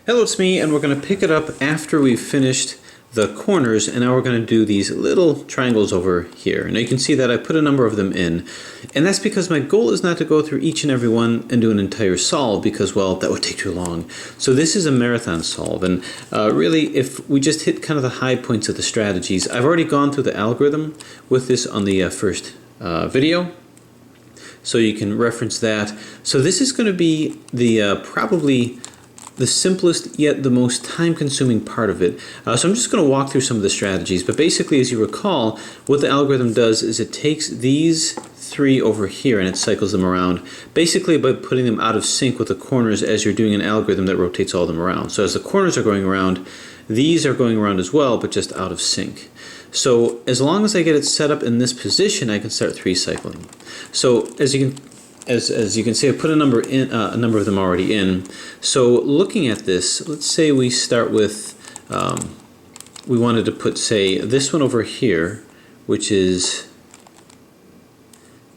Hello, it's me, and we're going to pick it up after we've finished the corners, and now we're going to do these little triangles over here. Now you can see that I put a number of them in, and that's because my goal is not to go through each and every one and do an entire solve because, well, that would take too long. So this is a marathon solve, and really if we just hit kind of the high points of the strategies, I've already gone through the algorithm with this on the first video. So you can reference that. So this is going to be the probably the simplest yet the most time-consuming part of it. So I'm just going to walk through some of the strategies, but basically, as you recall, what the algorithm does is it takes these three over here and it cycles them around, basically by putting them out of sync with the corners as you're doing an algorithm that rotates all of them around. So as the corners are going around, these are going around as well, but just out of sync. So as long as I get it set up in this position, I can start three cycling. So as you can see, I put a number of them already in. So looking at this, let's say we start with, we wanted to put, say, this one over here, which is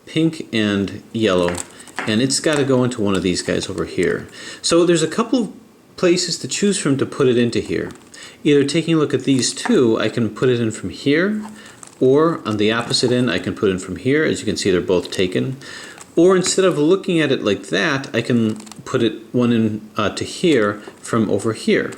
pink and yellow, and it's got to go into one of these guys over here. So there's a couple of places to choose from to put it into here. Either taking a look at these two, I can put it in from here, or on the opposite end, I can put it in from here. As you can see, they're both taken. Or instead of looking at it like that, I can put it one in to here from over here.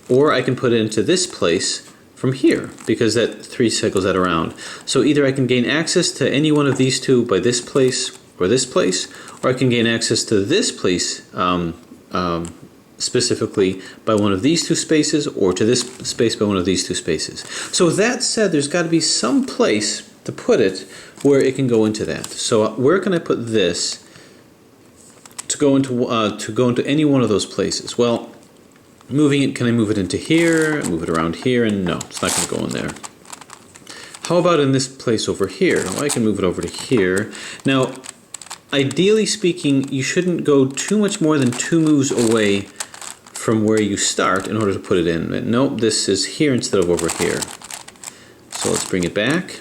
Or I can put it into this place from here, because that three cycles that around. So either I can gain access to any one of these two by this place, or I can gain access to this place specifically by one of these two spaces, or to this space by one of these two spaces. So with that said, there's got to be some place to put it where it can go into that. So where can I put this to go into any one of those places? Well, moving it, can I move it into here, move it around here, and no, it's not going to go in there. How about in this place over here? Well, I can move it over to here. Now, ideally speaking, you shouldn't go too much more than 2 moves away from where you start in order to put it in. Nope, this is here instead of over here. So let's bring it back.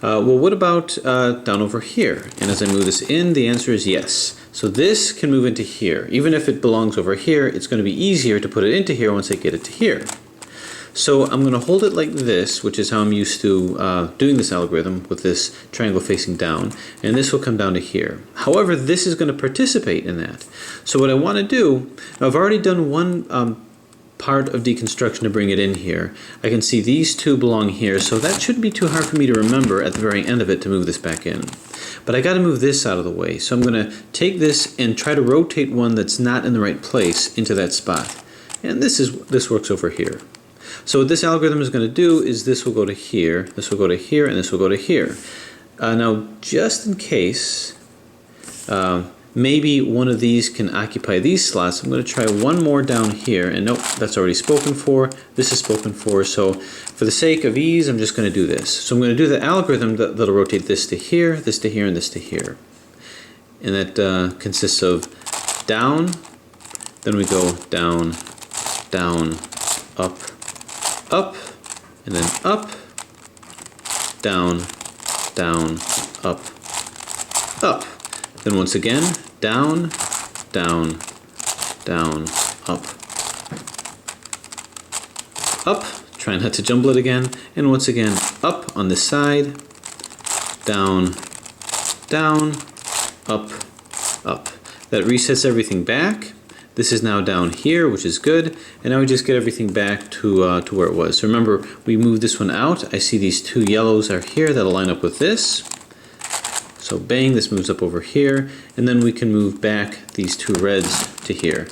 Well, what about down over here? And as I move this in, the answer is yes. So this can move into here. Even if it belongs over here, it's going to be easier to put it into here once I get it to here. So I'm going to hold it like this, which is how I'm used to doing this algorithm with this triangle facing down, and this will come down to here. However, this is going to participate in that. So what I want to do, I've already done one part of deconstruction to bring it in here. I can see these two belong here, so that shouldn't be too hard for me to remember at the very end of it to move this back in. But I got to move this out of the way, so I'm going to take this and try to rotate one that's not in the right place into that spot. And this works over here. So what this algorithm is going to do is this will go to here, this will go to here, and this will go to here. Now, just in case maybe one of these can occupy these slots, I'm going to try one more down here, and nope, that's already spoken for, this is spoken for, so for the sake of ease, I'm just going to do this. So I'm going to do the algorithm that'll rotate this to here, and this to here. And that consists of down, then we go down, down, up, up, and then up, down, down, up, up. Then once again, down, down, down, up, up, try not to jumble it again, and once again, up on this side, down, down, up, up. That resets everything back. This is now down here, which is good, and now we just get everything back to where it was. So remember, we moved this one out. I see these two yellows are here that'll line up with this. So bang, this moves up over here, and then we can move back these two reds to here.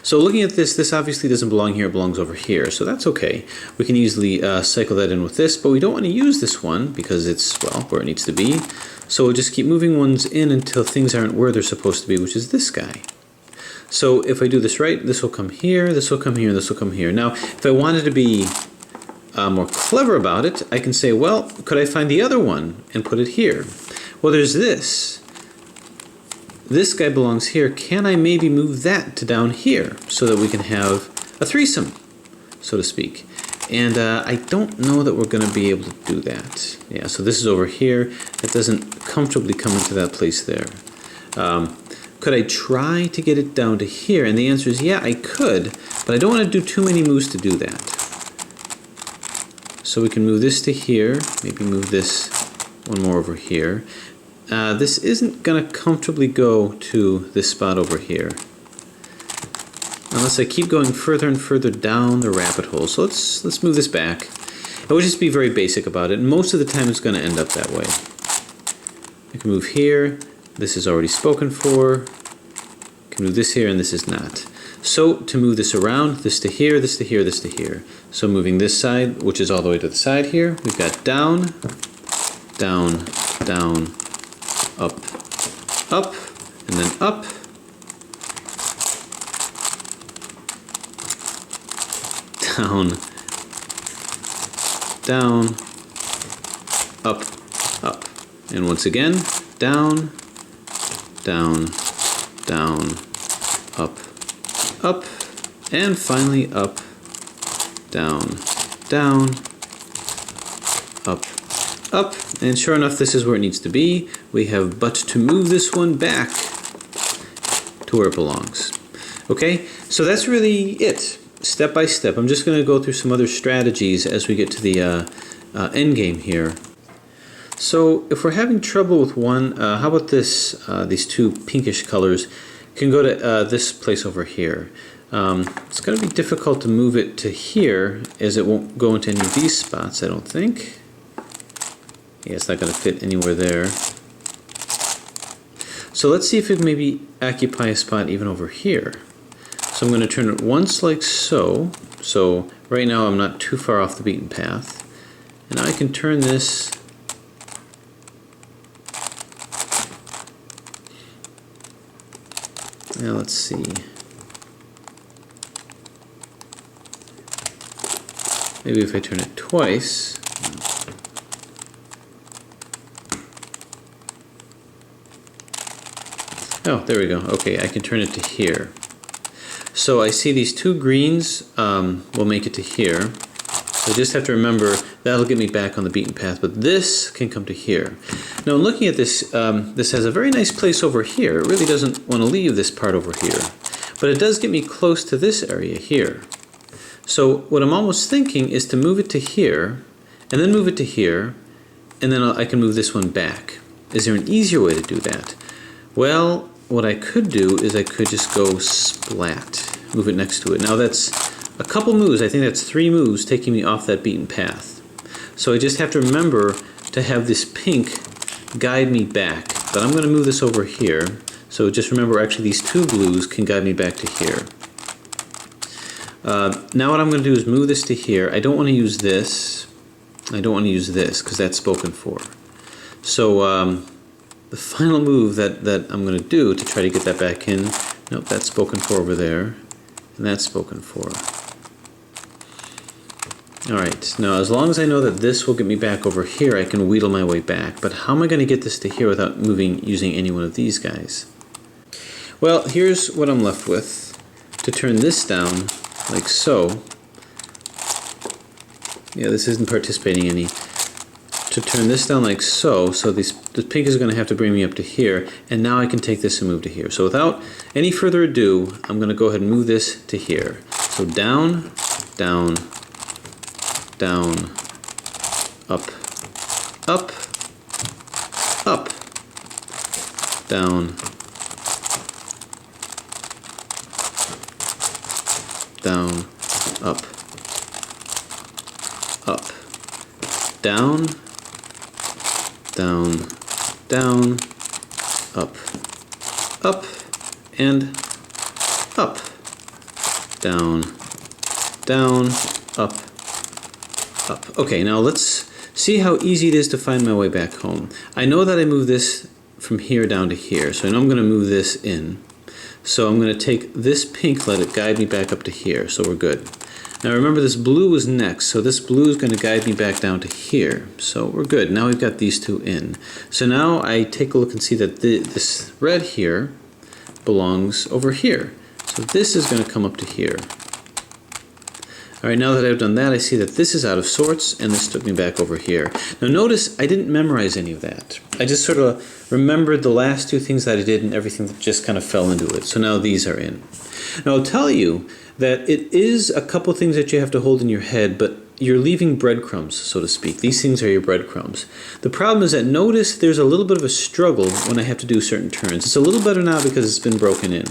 So looking at this, this obviously doesn't belong here, it belongs over here, so that's okay. We can easily cycle that in with this, but we don't want to use this one because it's, well, where it needs to be. So we'll just keep moving ones in until things aren't where they're supposed to be, which is this guy. So if I do this right, this will come here, this will come here, this will come here. Now, if I wanted to be more clever about it, I can say, well, could I find the other one and put it here? Well, there's this. This guy belongs here. Can I maybe move that to down here so that we can have a threesome, so to speak? And I don't know that we're going to be able to do that. Yeah, so this is over here. It doesn't comfortably come into that place there. Could I try to get it down to here? And the answer is yeah, I could, but I don't want to do too many moves to do that. So we can move this to here, maybe move this one more over here. This isn't going to comfortably go to this spot over here, unless I keep going further and further down the rabbit hole. So let's move this back. I would just be very basic about it, and most of the time it's going to end up that way. I can move here. This is already spoken for. I can move this here, and this is not. So to move this around, this to here, this to here, this to here. So moving this side, which is all the way to the side here, we've got down, down, down, up, up, and then up, down, down, up, up. And once again, down, down, down, up, up, and finally up, down, down, up, up. And sure enough, this is where it needs to be. We have but to move this one back to where it belongs. Okay, so that's really it, step by step. I'm just going to go through some other strategies as we get to the end game here. So if we're having trouble with one, how about this? These two pinkish colors can go to this place over here. It's going to be difficult to move it to here, as it won't go into any of these spots, I don't think. Yeah, it's not going to fit anywhere there. So let's see if it maybe occupy a spot even over here. So I'm going to turn it once like so. So right now I'm not too far off the beaten path. And I can turn this now. Let's see. Maybe if I turn it twice. Oh, there we go. Okay, I can turn it to here. So I see these two greens will make it to here. So I just have to remember that'll get me back on the beaten path, but this can come to here. Now looking at this, this has a very nice place over here. It really doesn't want to leave this part over here, but it does get me close to this area here. So what I'm almost thinking is to move it to here, and then move it to here, and then I can move this one back. Is there an easier way to do that? Well, what I could do is I could just go splat, move it next to it. Now that's a couple moves. I think that's 3 moves taking me off that beaten path. So I just have to remember to have this pink guide me back. But I'm going to move this over here. So just remember, actually these 2 blues can guide me back to here. Now what I'm going to do is move this to here. I don't want to use this. I don't want to use this because that's spoken for. So the final move that I'm going to do to try to get that back in, nope, that's spoken for over there, and that's spoken for. Alright, now as long as I know that this will get me back over here, I can wheedle my way back. But how am I going to get this to here without using any one of these guys? Well, here's what I'm left with. To turn this down, like so. Yeah, this isn't participating any. To turn this down like so, so this pink is going to have to bring me up to here, and now I can take this and move to here. So without any further ado, I'm going to go ahead and move this to here. So down, down, down, up, up, up, down, down, up, up, down, down, down, up, up, and up, down, down, up, up. Okay, now let's see how easy it is to find my way back home. I know that I move this from here down to here, so I know I'm going to move this in. So I'm going to take this pink, let it guide me back up to here, so we're good. Now remember, this blue was next, so this blue is going to guide me back down to here. So we're good. Now we've got these 2 in. So now I take a look and see that this red here belongs over here. So this is going to come up to here. All right, now that I've done that, I see that this is out of sorts, and this took me back over here. Now notice I didn't memorize any of that. I just sort of remembered the last two things that I did, and everything that just kind of fell into it. So now these are in. Now I'll tell you that it is a couple things that you have to hold in your head, but you're leaving breadcrumbs, so to speak. These things are your breadcrumbs. The problem is that notice there's a little bit of a struggle when I have to do certain turns. It's a little better now because it's been broken in.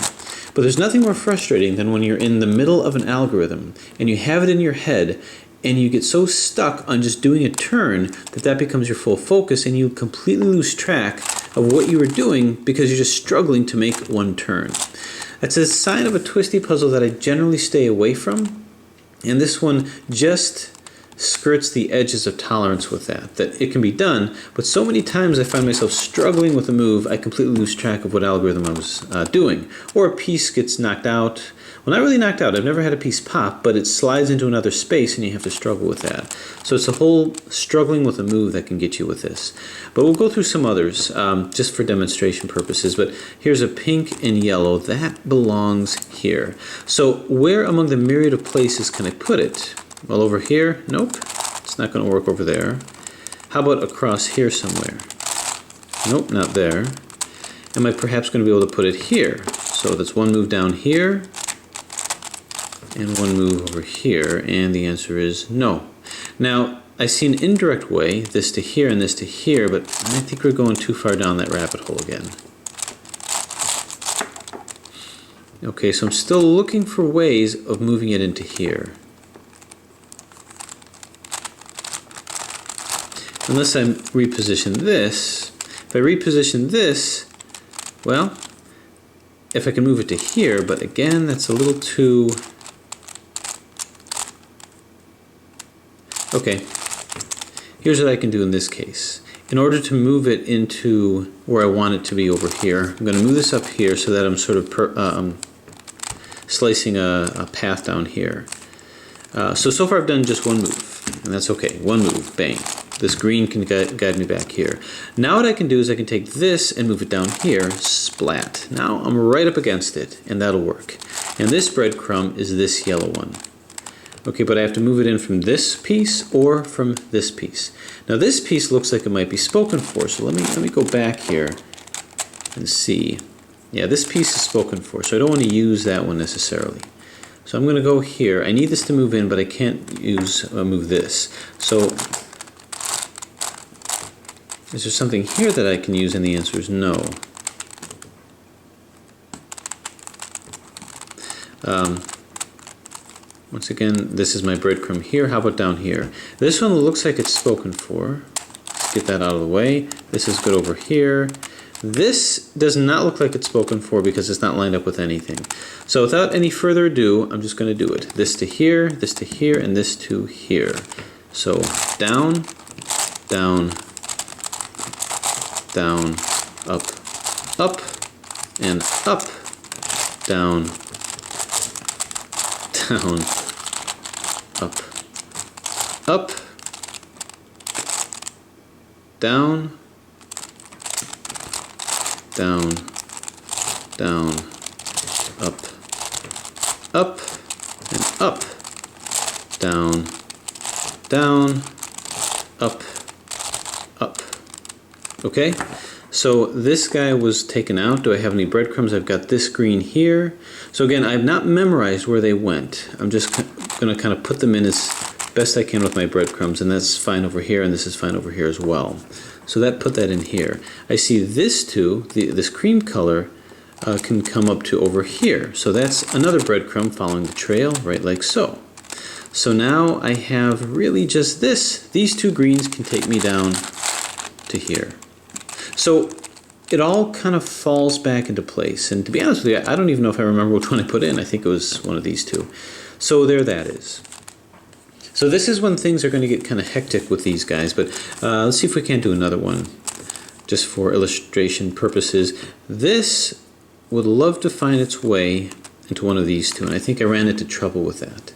But there's nothing more frustrating than when you're in the middle of an algorithm and you have it in your head and you get so stuck on just doing a turn that that becomes your full focus and you completely lose track of what you were doing because you're just struggling to make one turn. That's a sign of a twisty puzzle that I generally stay away from. And this one just skirts the edges of tolerance with that it can be done, but so many times I find myself struggling with a move, I completely lose track of what algorithm I was doing. Or a piece gets knocked out. Well, not really knocked out, I've never had a piece pop, but it slides into another space and you have to struggle with that. So it's a whole struggling with a move that can get you with this. But we'll go through some others, just for demonstration purposes. But here's a pink and yellow, that belongs here. So where among the myriad of places can I put it? Well, over here, nope, it's not going to work over there. How about across here somewhere? Nope, not there. Am I perhaps going to be able to put it here? So that's one move down here, and one move over here, and the answer is no. Now, I see an indirect way, this to here and this to here, but I think we're going too far down that rabbit hole again. Okay, so I'm still looking for ways of moving it into here. Unless I reposition this. If I reposition this, well, if I can move it to here, but again, that's a little too... Okay, here's what I can do in this case. In order to move it into where I want it to be over here, I'm going to move this up here so that I'm sort of slicing a path down here. So far I've done just one move, and that's okay. One move, bang. This green can guide me back here. Now what I can do is I can take this and move it down here, splat. Now I'm right up against it, and that'll work. And this breadcrumb is this yellow one. Okay, but I have to move it in from this piece or from this piece. Now this piece looks like it might be spoken for, so let me go back here and see. Yeah, this piece is spoken for, so I don't want to use that one necessarily. So I'm going to go here. I need this to move in, but I can't move this. So is there something here that I can use? And the answer is no. Once again, this is my breadcrumb here. How about down here? This one looks like it's spoken for. Let's get that out of the way. This is good over here. This does not look like it's spoken for because it's not lined up with anything. So without any further ado, I'm just going to do it. This to here, and this to here. So down, down, down, up, up, and up, down, down, up, up, down, down, down, up, up, and up, down, down, up, up. Okay, so this guy was taken out. Do I have any breadcrumbs? I've got this green here. So again, I've not memorized where they went. I'm just going to kind of put them in as best I can with my breadcrumbs, and that's fine over here, and this is fine over here as well. So that put that in here. I see this too, this cream color can come up to over here. So that's another breadcrumb following the trail, right like so. So now I have really just this. These two greens can take me down to here. So it all kind of falls back into place. And to be honest with you, I don't even know if I remember which one I put in. I think it was one of these two. So there that is. So this is when things are going to get kind of hectic with these guys, but let's see if we can't do another one just for illustration purposes. This would love to find its way into one of these two, and I think I ran into trouble with that.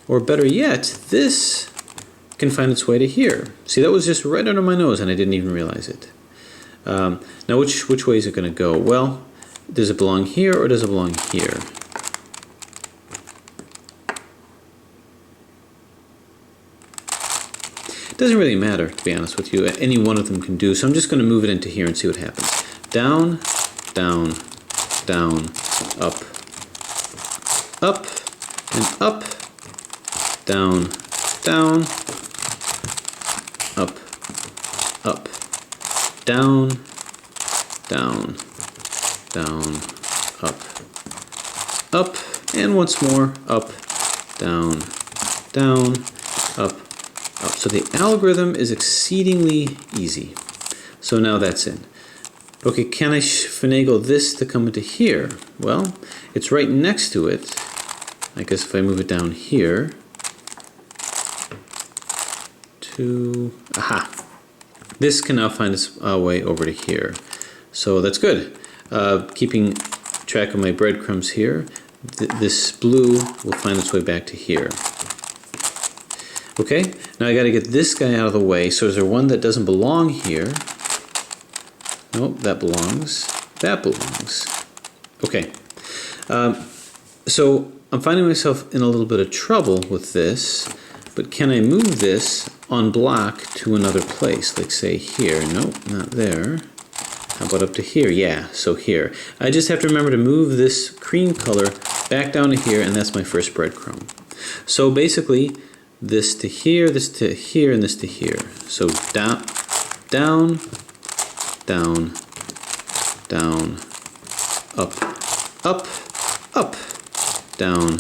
Or better yet, this can find its way to here. See, that was just right under my nose and I didn't even realize it. Now which way is it going to go? Well, does it belong here or does it belong here? Doesn't really matter, to be honest with you. Any one of them can do, so I'm just going to move it into here and see what happens. Down, down, down, up, and up, down, down, up, down, down, down, up, and once more, up, down, down, up. So the algorithm is exceedingly easy. So now that's in. Okay, can I finagle this to come into here? Well, it's right next to it. I guess if I move it down here to, aha! This can now find its way over to here. So that's good. Keeping track of my breadcrumbs here, this blue will find its way back to here. Okay, now I got to get this guy out of the way. So is there one that doesn't belong here? Nope, that belongs. That belongs. Okay, so I'm finding myself in a little bit of trouble with this, but can I move this on block to another place? Like say here. Nope, not there. How about up to here? Yeah, so here. I just have to remember to move this cream color back down to here, and that's my first breadcrumb. So basically, this to here, this to here, and this to here. So down, down, down, down, up, up, down,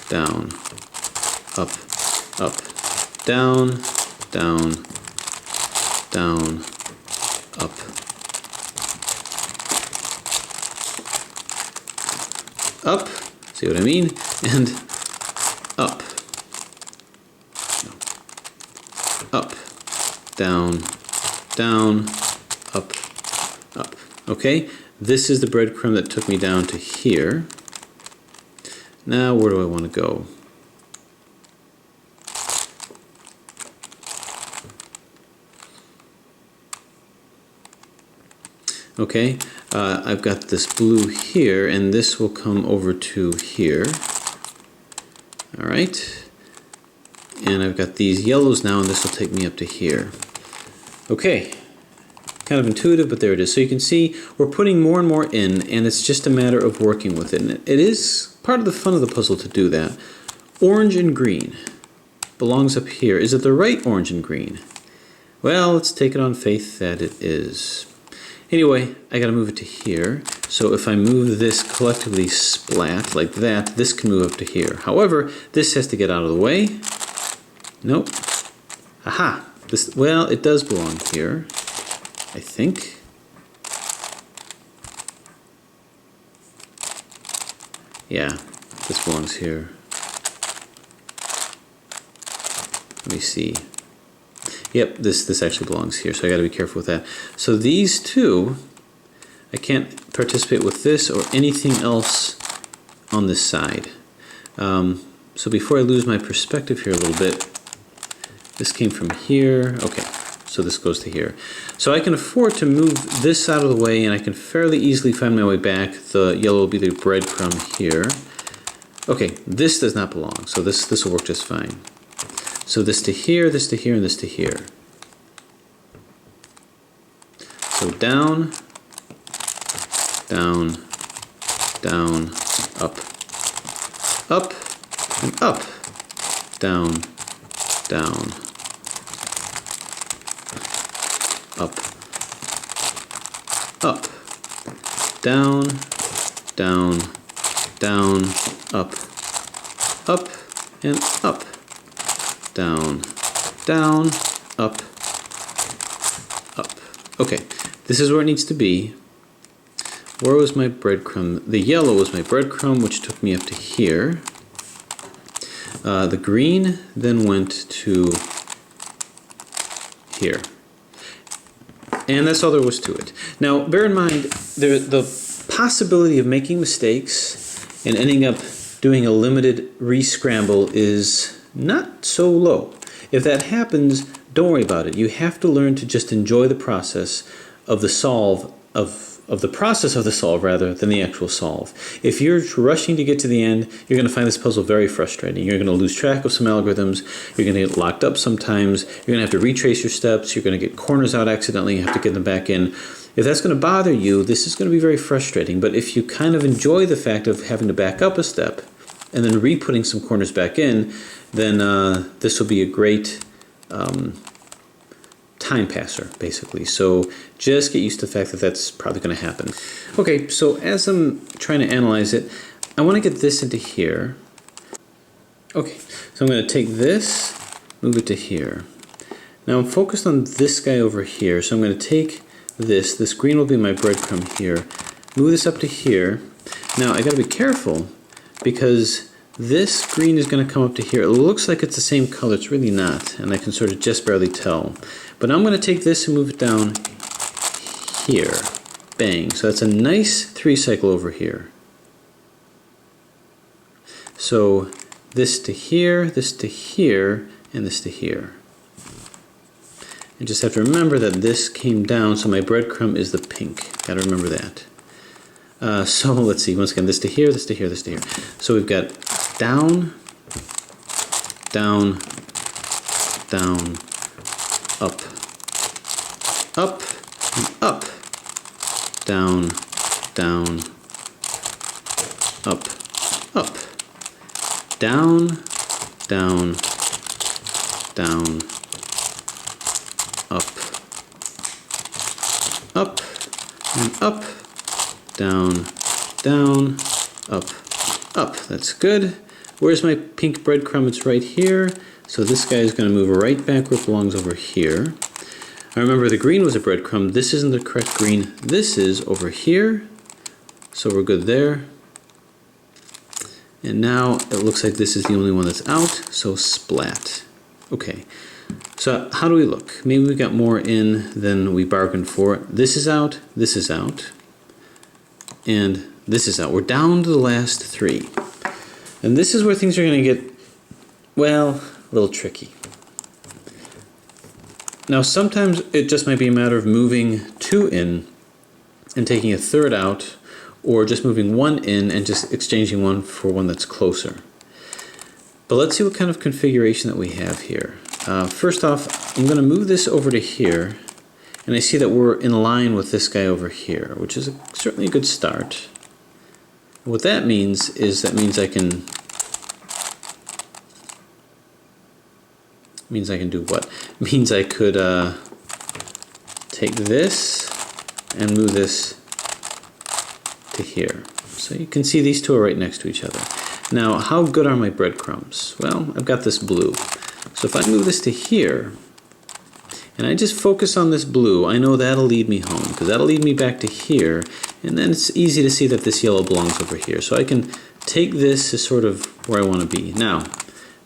down, up, down, down, down, up. Up, see what I mean? And up. Up, down, down, up, up. Okay, this is the breadcrumb that took me down to here. Now, where do I want to go? Okay, I've got this blue here, and this will come over to here. All right. And I've got these yellows now, and this will take me up to here. Okay, kind of intuitive, but there it is. So you can see we're putting more and more in, and it's just a matter of working with it. And it is part of the fun of the puzzle to do that. Orange and green belongs up here. Is it the right orange and green? Well, let's take it on faith that it is. Anyway, I gotta move it to here. So if I move this collectively splat like that, this can move up to here. However, this has to get out of the way. Nope. Aha! This, well, it does belong here, I think. Yeah, this belongs here. Let me see. Yep, this actually belongs here, so I got to be careful with that. So these two, I can't participate with this or anything else on this side. So before I lose my perspective here a little bit, this came from here. Okay, so this goes to here. So I can afford to move this out of the way, and I can fairly easily find my way back. The yellow will be the breadcrumb here. Okay, this does not belong, so this will work just fine. So this to here, this to here, and this to here. So down, down, down, up, and up, down, down, up, down, down, down, up, and up, down, down, up. Okay, this is where it needs to be. Where was my breadcrumb? The yellow was my breadcrumb, which took me up to here. The green then went to here. And that's all there was to it. Now, bear in mind, the possibility of making mistakes and ending up doing a limited re-scramble is not so low. If that happens, don't worry about it. You have to learn to just enjoy the process of the solve of of the process of the solve rather than the actual solve. If you're rushing to get to the end, you're going to find this puzzle very frustrating. You're going to lose track of some algorithms. You're going to get locked up sometimes. You're going to have to retrace your steps. You're going to get corners out accidentally. You have to get them back in. If that's going to bother you, this is going to be very frustrating. But if you kind of enjoy the fact of having to back up a step and then re-putting some corners back in, then this will be a great time passer, basically. So just get used to the fact that that's probably going to happen. Okay, so as I'm trying to analyze it, I want to get this into here. Okay, so I'm going to take this, move it to here. Now I'm focused on this guy over here, so I'm going to take this green will be my breadcrumb here, move this up to here. Now I got to be careful because this green is going to come up to here. It looks like it's the same color, it's really not, and I can sort of just barely tell. But I'm going to take this and move it down here. Bang. So that's a nice 3-cycle over here. So this to here, and this to here. And just have to remember that this came down, so my breadcrumb is the pink. Got to remember that. So let's see, once again, this to here, this to here, this to here. So we've got down, down, down, up, up, and up, down, down, up, up, down, down, down, up, up, and up, down, down, up, up. That's good. Where's my pink breadcrumb? It's right here. So this guy is going to move right back where it belongs over here. I remember the green was a breadcrumb. This isn't the correct green. This is over here. So we're good there. And now it looks like this is the only one that's out. So splat. Okay. So how do we look? Maybe we got more in than we bargained for. This is out. This is out. And this is out. We're down to the last 3. And this is where things are going to get, well, a little tricky. Now sometimes it just might be a matter of moving 2 in and taking a 3rd out, or just moving 1 in and just exchanging 1 for 1 that's closer. But let's see what kind of configuration that we have here. First off, I'm going to move this over to here, and I see that we're in line with this guy over here, which is certainly a good start. What that means is that means I can do what? Means I could take this and move this to here. So you can see these two are right next to each other. Now, how good are my breadcrumbs? Well, I've got this blue. So if I move this to here, and I just focus on this blue, I know that'll lead me home, because that'll lead me back to here, and then it's easy to see that this yellow belongs over here. So I can take this as sort of where I want to be. Now,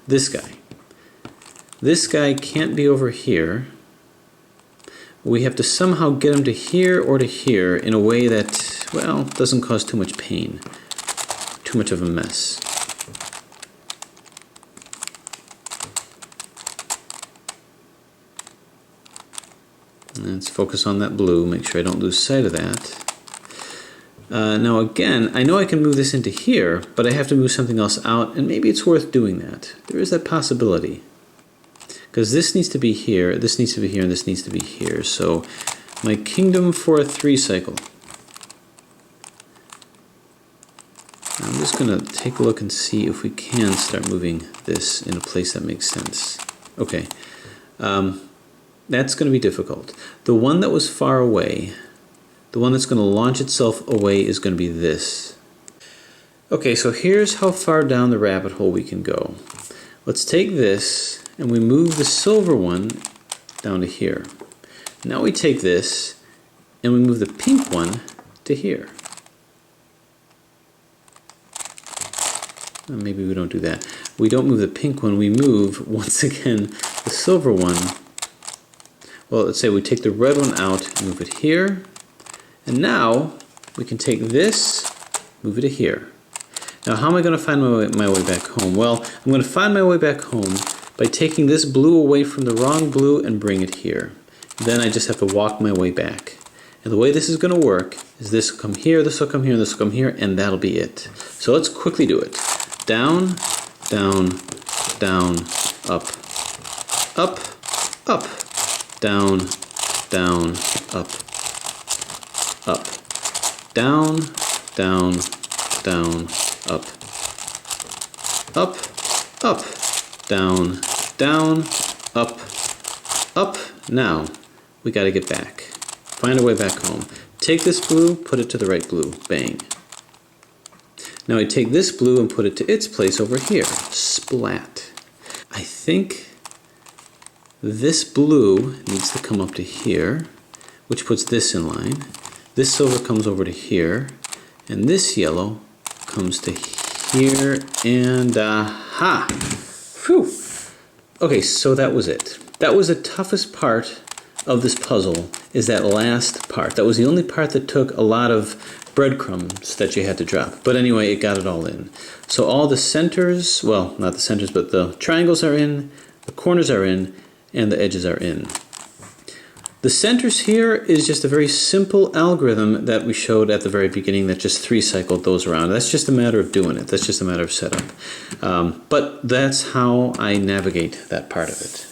this guy. This guy can't be over here. We have to somehow get him to here or to here in a way that, well, doesn't cause too much pain, too much of a mess. Let's focus on that blue, make sure I don't lose sight of that. Now again, I know I can move this into here, but I have to move something else out, and maybe it's worth doing that. There is that possibility. Because this needs to be here, this needs to be here, and this needs to be here. So my kingdom for a 3-cycle. I'm just going to take a look and see if we can start moving this in a place that makes sense. Okay, that's going to be difficult. The one that was far away, the one that's going to launch itself away is going to be this. Okay, so here's how far down the rabbit hole we can go. Let's take this and we move the silver one down to here. Now we take this and we move the pink one to here. Well, maybe we don't do that. We don't move the pink one, we move, once again, the silver one. Well, let's say we take the red one out and move it here. And now we can take this, move it to here. Now how am I going to find my way back home? Well, I'm going to find my way back home by taking this blue away from the wrong blue and bring it here. Then I just have to walk my way back. And the way this is going to work is this will come here, this will come here, this will come here, and that'll be it. So let's quickly do it. Down, down, down, up, up, up, down, down, up, up, down, down, down, up, up, up, down, down, up, up. Now we got to get back. Find our way back home. Take this blue, put it to the right blue. Bang. Now I take this blue and put it to its place over here. Splat. I think this blue needs to come up to here, which puts this in line. This silver comes over to here, and this yellow comes to here, and aha! Phew! Okay, so that was it. That was the toughest part of this puzzle, is that last part. That was the only part that took a lot of breadcrumbs that you had to drop. But anyway, it got it all in. So all the centers, well, not the centers, but the triangles are in, the corners are in, and the edges are in. The centers here is just a very simple algorithm that we showed at the very beginning that just 3-cycled those around. That's just a matter of doing it. That's just a matter of setup. But that's how I navigate that part of it.